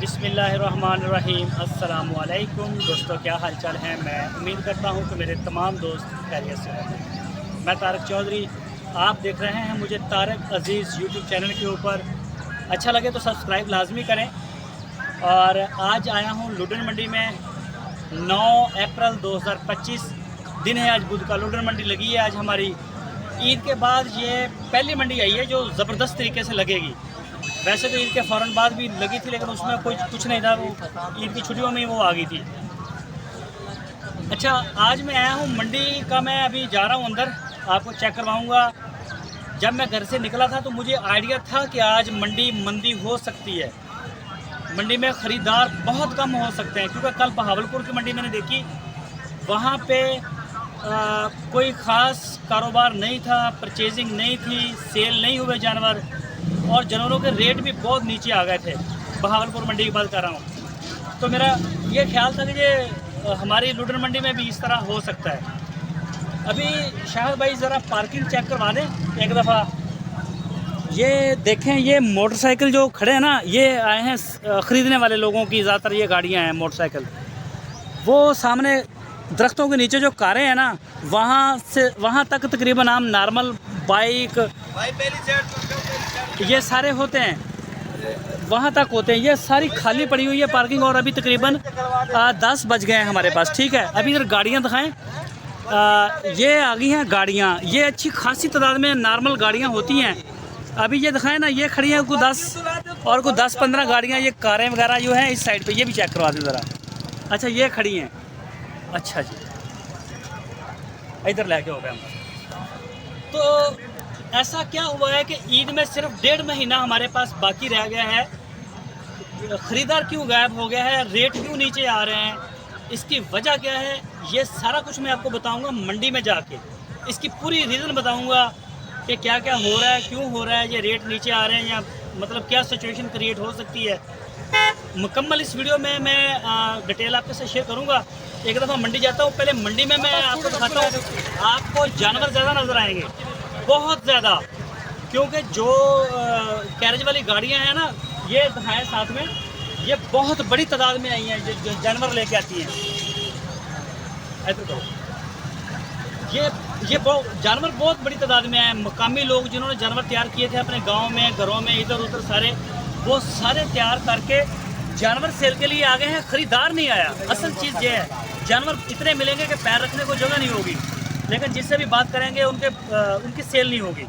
बिस्मिल्लाहिर्रहमानिर्रहीम। अस्सलामुअलैकुम दोस्तों, क्या हाल चाल है। मैं उम्मीद करता हूँ कि मेरे तमाम दोस्त खैरियत से हैं। मैं तारक चौधरी, आप देख रहे हैं मुझे तारक अज़ीज़ यूट्यूब चैनल के ऊपर। अच्छा लगे तो सब्सक्राइब लाजमी करें। और आज आया हूँ लुधियाना मंडी में। 9 अप्रैल 2025 दिन है आज, बुध का। लुधियाना मंडी लगी है आज हमारी। ईद के बाद ये पहली मंडी आई है जो ज़बरदस्त तरीके से लगेगी। वैसे तो ईद के फ़ौरन बाद भी लगी थी, लेकिन उसमें कुछ नहीं था, वो ईद की छुट्टियों में ही वो आ गई थी। अच्छा, आज मैं आया हूँ मंडी का। मैं अभी जा रहा हूँ अंदर, आपको चेक करवाऊँगा। जब मैं घर से निकला था तो मुझे आइडिया था कि आज मंडी मंदी हो सकती है। मंडी में ख़रीदार बहुत कम हो सकते हैं, क्योंकि कल बहावलपुर की मंडी मैंने देखी, वहाँ पे कोई ख़ास कारोबार नहीं था, परचेजिंग नहीं थी, सेल नहीं हुए जानवर, और जानवरों के रेट भी बहुत नीचे आ गए थे। बहावलपुर मंडी की बात कर रहा हूँ। तो मेरा ये ख्याल था कि ये हमारी लुधियाना मंडी में भी इस तरह हो सकता है। अभी शाहिद भाई ज़रा पार्किंग चेक करवा दें एक दफ़ा। ये देखें, ये मोटरसाइकिल जो खड़े हैं ना, ये आए हैं ख़रीदने वाले लोगों की। ज़्यादातर ये गाड़ियाँ हैं मोटरसाइकिल। वो सामने दरख्तों के नीचे जो कारें हैं ना, वहाँ से वहाँ तक तकरीबन हम नॉर्मल बाइक ये सारे होते हैं, वहाँ तक होते हैं। ये सारी खाली पड़ी हुई है पार्किंग। और अभी तकरीबन 10 बज गए हैं हमारे पास। ठीक है, अभी इधर गाड़ियाँ दिखाएं। ये आ गई हैं गाड़ियाँ, ये अच्छी खासी तादाद में नॉर्मल गाड़ियाँ होती हैं। अभी ये दिखाएं ना, ये खड़ी हैं कुछ 10 और कुछ 10-15 गाड़ियाँ, ये कारें वगैरह जो हैं इस साइड पे, ये भी चेक करवा दें ज़रा। अच्छा, ये खड़ी हैं। अच्छा जी, इधर लेके हो गए हम। तो ऐसा क्या हुआ है कि ईद में सिर्फ 1.5 महीना हमारे पास बाकी रह गया है। ख़रीदार क्यों गायब हो गया है, रेट क्यों नीचे आ रहे हैं, इसकी वजह क्या है, ये सारा कुछ मैं आपको बताऊंगा मंडी में जाके। इसकी पूरी रीज़न बताऊंगा कि क्या क्या हो रहा है, क्यों हो रहा है, ये रेट नीचे आ रहे हैं, या मतलब क्या सिचुएशन क्रिएट हो सकती है। मुकम्मल इस वीडियो में मैं डिटेल आपके साथ शेयर करूँगा। एक दफ़ा मंडी जाता हूँ, पहले मंडी में मैं आपको दिखाता हूँ। आपको जानवर ज़्यादा नज़र आएंगे, बहुत ज़्यादा, क्योंकि जो कैरेज वाली गाड़ियाँ हैं ना, ये दिखाएँ साथ में, ये बहुत बड़ी तादाद में आई हैं जो जानवर लेके आती हैं। ऐसे तो ये जानवर बहुत बड़ी तादाद में आए। मकामी लोग जिन्होंने जानवर तैयार किए थे अपने गांव में, घरों में, इधर उधर सारे, वो सारे तैयार करके जानवर सेल के लिए आ गए हैं। ख़रीदार नहीं आया। असल चीज़ ये है, जानवर इतने मिलेंगे कि पैर रखने को जगह नहीं होगी, लेकिन जिससे भी बात करेंगे उनकी सेल नहीं होगी।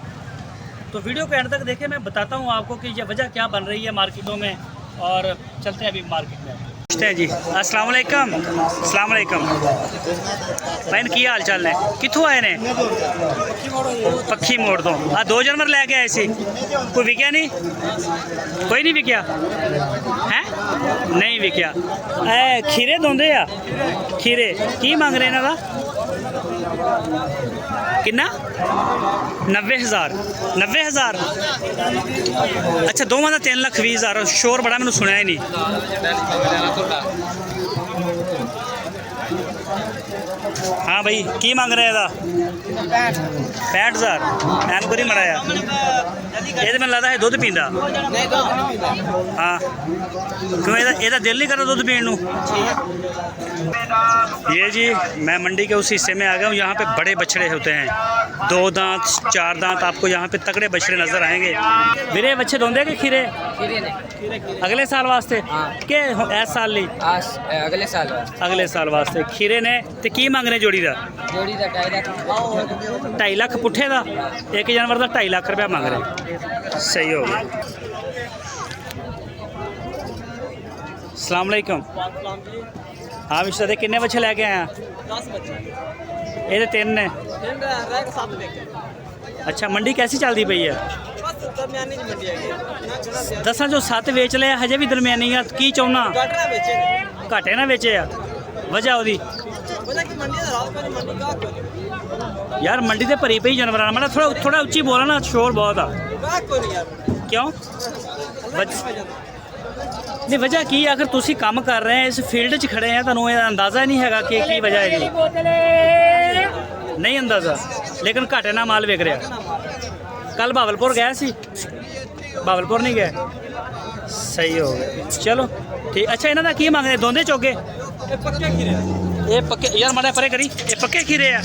तो वीडियो के एंड तक देखें, मैं बताता हूँ आपको कि ये वजह क्या बन रही है मार्केटों में। और चलते हैं अभी मार्केट में। पूछते हैं जी। अस्सलाम वालेकुम। अस्सलाम वालेकुम भैन, की हाल चाल ने? कितों आए ने? पक्खी मोड़ तो। 2 जानवर लैके आए सी, कोई विकया नहीं? कोई नहीं विकया है? नहीं विकया। खीरे दोंदे आ? खीरे की मंग रहे इन्हों का? कितना? 90,000। 90,000। अच्छा, दोवां का 3,20,000। शोर बड़ा, मैंने सुनिया ही नहीं। हाँ भाई, की मंग रहे हैं? 65,000। एन को नहीं मराया ये तो, मैंने लगता है दुध पींदा। हाँ, क्यों ਇਹਦਾ दिल नहीं करता दुध पीने। ये जी, मैं मंडी के उस हिस्से में आ गया हूँ। यहाँ पे बड़े बछड़े होते हैं, 2 दांत 4 दांत, आपको यहाँ पे तगड़े बछड़े नजर आएंगे। मेरे बच्चे दोंदे के खीरे अगले साल वास्ते के इस साल ली अगले साल वास्ते खीरे ने। ते की मंग रहे जोड़ी का? 2.5 लाख पुट्ठे का। एक जानवर का 2.5 लाख रुपया मंग रहे। सही हो गया। अस्सलाम वालेकुम। हाँ मिस्टर, किन्ने बच्चे लैके आए? 10 बच्चे। ये 3 ने। अच्छा, मंडी कैसी चलती पई है? 10 जो 7 बेच लिया, हजे भी दरम्यानी है। की चाहना घाटे ना बेचे आ? वजह ओदी यार, मंडी से भरी पई जानवर। मतलब थोड़ा उच्ची बोला ना, शोर बहुत आ। क्यों? नहीं, वजह की? अगर तुसी काम कर रहे हैं, इस फील्ड च खड़े हैं, तुहानू अंदाज़ा ही नहीं है कि की वजह है जी? नहीं अंदाज़ा, लेकिन घाटे ना माल विक रहा। कल बहावलपुर गया सी? बहावलपुर नहीं गया। सही हो गया चलो ठीक। अच्छा इन्हों का की मंगने दोंदे चोगे ये पक्के यार माड़ा परे करी ये पक्के खीरे आ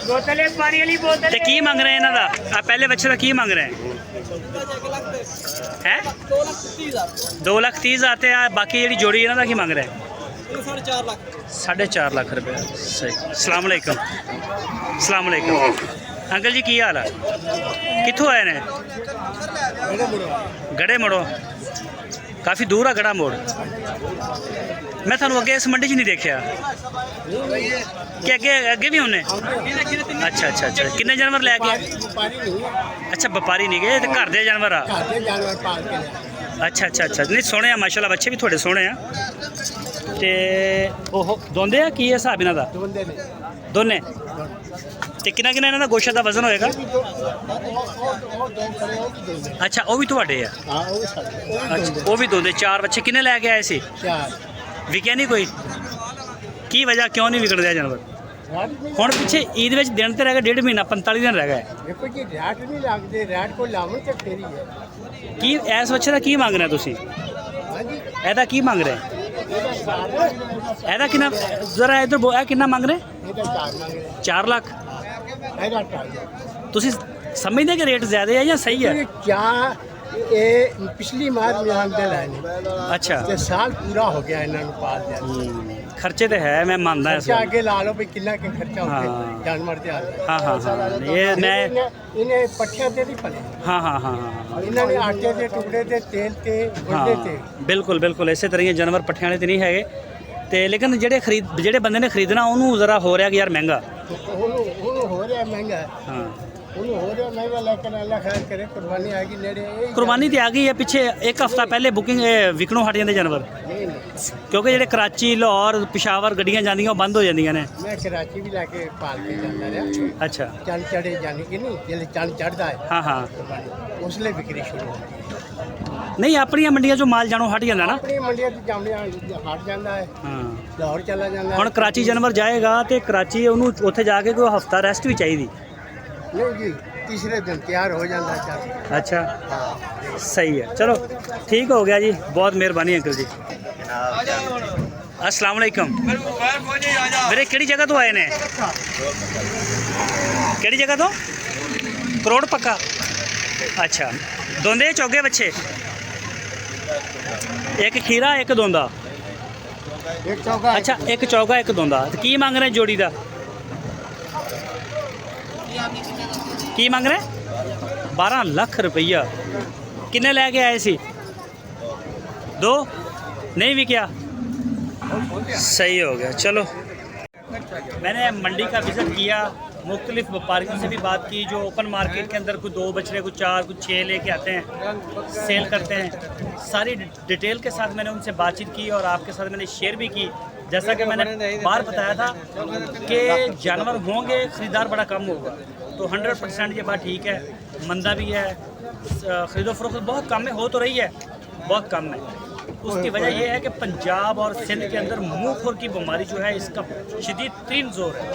बोतल पानी वाली बोतल की मंग रहे हैं इन्हों का पहले बच्चे का की मंग रहे हैं 2,30,000 आते हैं बाकी जी जोड़ी इन्हों का की मंग रहे हैं 4.5 लाख रुपये सही। अस्सलाम वालेकुम अस्सलाम वालेकुम अंकल जी की हाल है कितों आए ने गड़े मोड़ो काफ़ी दूर है गड़ा मोड़ मैं थानू अगे इस मंडी च नहीं देखा कि अगे अगे भी होने अच्छा अच्छा अच्छा किन्ने जानवर लैके अच्छा व्यापारी नहीं गए घर दे जानवर आ अच्छा अच्छा अच्छा नहीं सोने माशाल्लाह बच्चे भी थोड़े सोने आ ते ओहो दोंदे आ की हिसाब इन्हां दा दोने ते किन्ना किन्ना इन्हां दा गोशत दा वजन होएगा अच्छा वो भी तुहाडे आ अच्छा वो भी दोंदे 4 बच्चे किन्ने लैके आए सी विकया नहीं कोई की वजह क्यों नहीं विकण दिया जानवर हुण पिछे ईद में दिन तो रह गए 1.5 महीना 45 दिन रह गए देखो जी रेट नहीं लगते रेट को लावन ते फेरी है की इस बच्चे का की मांग रहे तुसी एदा की मांग रहे एदा कितना जरा इधर कितना मांग रहे 4 लाख तुसी समझते कि रेट ज्यादा है या सही है क्या ये पिछली मार में आंदे लाने अच्छा ते साल पूरा हो गया इन्होंने पाल दिया खर्चे तो है मैं मानता खर्चा आगे ला लो भाई कितना के खर्चा होते जानवर ते हाँ हाँ हाँ ये मैं इन्हें पट्टियां ते नहीं पले हाँ हाँ हाँ हाँ इन्होंने आटे के टुकड़े ते तेल ते गुंडे ते बिल्कुल बिल्कुल इसे तरह जानवर पट्ठियां वाले तो नहीं है ते लेकिन जेडे बंदे ने खरीदना उन्होंने जरा हो रहा कि यार महंगा हो रहा महंगा हाँ कुर्बानी तो आ गई है पिछे एक हफ्ता पहले बुकिंग विकणों हट जाते जानवर क्योंकि जो कराची लाहौर पिशावर गड्डियां जांदियां बंद हो जांदियां ने मैं कराची भी लाके पाल के जांदा रहा अच्छा चंद चढ़े जानी कि नहीं जिले चंद चढ़ता है हाँ हाँ उसले बिक्री शुरू नहीं अपनी मंडियां जो माल जानो हट जाता ना अपनी मंडियां हट जाता है हाँ लाहौर चला जाता हुण कराची जानवर जाएगा तो कराची उन्होंने उत्थे जाके कोई हफ्ता रेस्ट भी चाहिए नहीं जी तीसरे दिन तैयार हो जाता है अच्छा सही है चलो ठीक हो गया जी बहुत मेहरबानी अंकल जी अस्सलाम वालेकुम मेरे केड़ी जगह तो आए ने केड़ी जगह तो करोड़ पक्का अच्छा दोंदे चौगे बच्चे एक खीरा एक दोंदा एक चौका अच्छा एक चौगा एक दोंदा की मांग रहे जोड़ी का की मांग रहे 12 लाख रुपया किन्ने लैके आए सी 2 नहीं भी क्या सही हो गया चलो मैंने मंडी का विज़िट किया मुख्तलिफ व्यापारियों से भी बात की जो ओपन मार्केट के अंदर कुछ 2 बछड़े कुछ 4 कुछ 6 लेके आते हैं सेल करते हैं सारी डिटेल के साथ मैंने उनसे बातचीत की और आपके साथ मैंने शेयर भी की जैसा कि मैंने बार बताया था कि जानवर होंगे ख़रीदार बड़ा कम होगा तो 100% ये बात ठीक है मंदा भी है ख़रीदो फरोख्त बहुत कम है हो तो रही है बहुत कम है उसकी वजह यह है कि पंजाब और सिंध के अंदर मुँह खुर की बीमारी जो है इसका शदीद तरीन जोर है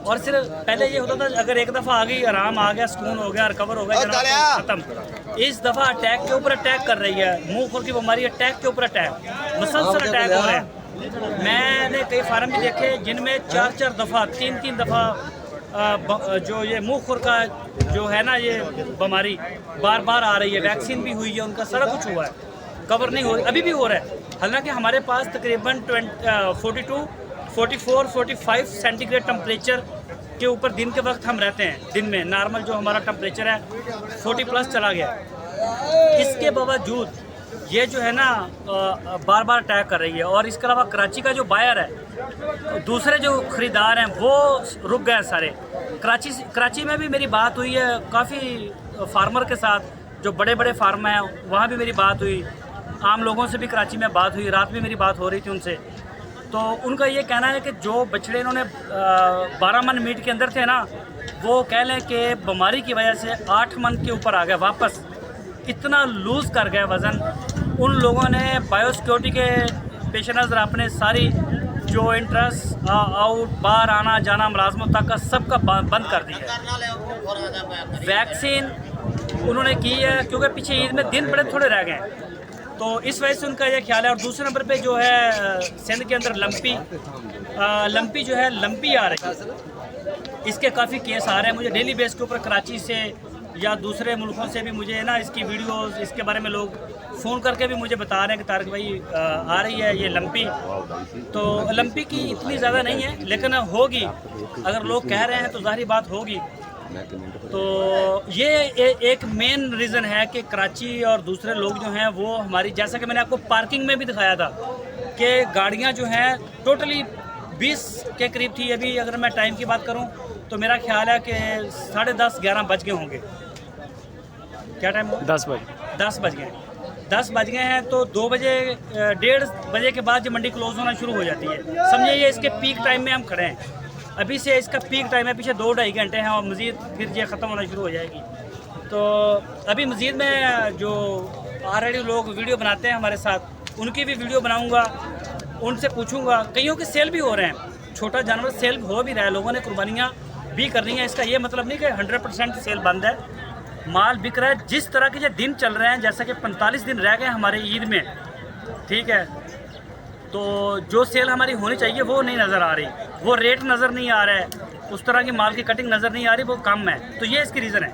और सिर्फ पहले ये होता था अगर एक दफ़ा आ गई आराम आ गया सुकून हो गया रिकवर हो गया ख़त्म इस दफ़ा अटैक के ऊपर अटैक कर रही है मुँह खुर की बीमारी अटैक के ऊपर अटैक मुसलसल अटैक हो रहे हैं मैंने कई फार्म भी देखे जिनमें 4-4 दफ़ा 3-3 दफ़ा जो ये मुँह खुर का जो है ना ये बीमारी बार बार आ रही है वैक्सीन भी हुई है उनका सारा कुछ हुआ है कवर नहीं हो रहा अभी भी हो रहा है हालांकि हमारे पास तकरीबन 42, 44, 45 सेंटीग्रेड टेम्परेचर के ऊपर दिन के वक्त हम रहते हैं दिन में नॉर्मल जो हमारा टेम्परेचर है 40 प्लस चला गया इसके बावजूद ये जो है ना बार बार अटैक कर रही है और इसके अलावा कराची का जो बायर है दूसरे जो ख़रीदार हैं वो रुक गए सारे कराची में भी मेरी बात हुई है काफ़ी फार्मर के साथ जो बड़े बड़े फार्म हैं वहाँ भी मेरी बात हुई आम लोगों से भी कराची में बात हुई रात में मेरी बात हो रही थी उनसे तो उनका ये कहना है कि जो बछड़े इन्होंने 12 मन मीट के अंदर थे ना वो कह लें कि बीमारी की वजह से 8 मन के ऊपर आ गए वापस इतना लूज़ कर गए वज़न उन लोगों ने बायोसिक्योरिटी के पेश नज़र अपने सारी जो इंटरेस्ट आउट बाहर आना जाना मुलाजमत तक का सबका बंद कर दिया है वैक्सीन उन्होंने की है क्योंकि पीछे ईद में दिन बड़े थोड़े रह गए तो इस वजह से उनका यह ख्याल है। और दूसरे नंबर पे जो है सिंध के अंदर लंपी जो है लंपी आ रही है, इसके काफ़ी केस आ रहे हैं मुझे डेली बेस के ऊपर, कराची से या दूसरे मुल्कों से भी मुझे ना इसकी वीडियोस इसके बारे में लोग फ़ोन करके भी मुझे बता रहे हैं कि तारक भाई आ रही है ये लंपी। तो लंपी की इतनी ज़्यादा नहीं है लेकिन होगी, अगर लोग कह रहे हैं तो ज़ाहिर बात होगी। तो ये एक मेन रीज़न है कि कराची और दूसरे लोग जो हैं वो हमारी, जैसा कि मैंने आपको पार्किंग में भी दिखाया था कि गाड़ियां जो हैं टोटली 20 के करीब थी। अभी अगर मैं टाइम की बात करूं तो मेरा ख्याल है कि 10:30-11 बज गए होंगे। क्या टाइम हो? 10 बजे 10 बज गए 10 बज गए हैं। तो 2 बजे 1:30 बजे के बाद जब मंडी क्लोज़ होना शुरू हो जाती है, समझिए ये इसके पीक टाइम में हम खड़े हैं। अभी से इसका पीक टाइम है, पीछे 2-2.5 घंटे हैं और मज़ीद फिर ये ख़त्म होना शुरू हो जाएगी। तो अभी मज़ीद में जो ऑलरेडी लोग वीडियो बनाते हैं हमारे साथ, उनकी भी वीडियो बनाऊंगा, उनसे पूछूंगा। कईयों के सेल भी हो रहे हैं, छोटा जानवर सेल हो भी रहा है, लोगों ने कुर्बानियाँ भी करनी है। इसका ये मतलब नहीं कि 100% सेल बंद है, माल बिक रहा है। जिस तरह के ये दिन चल रहे हैं, जैसा कि 45 दिन रह गए हमारे ईद में, ठीक है, तो जो सेल हमारी होनी चाहिए वो नहीं नज़र आ रही, वो रेट नज़र नहीं आ रहा है, उस तरह की माल की कटिंग नज़र नहीं आ रही, वो कम है। तो ये इसकी रीज़न है।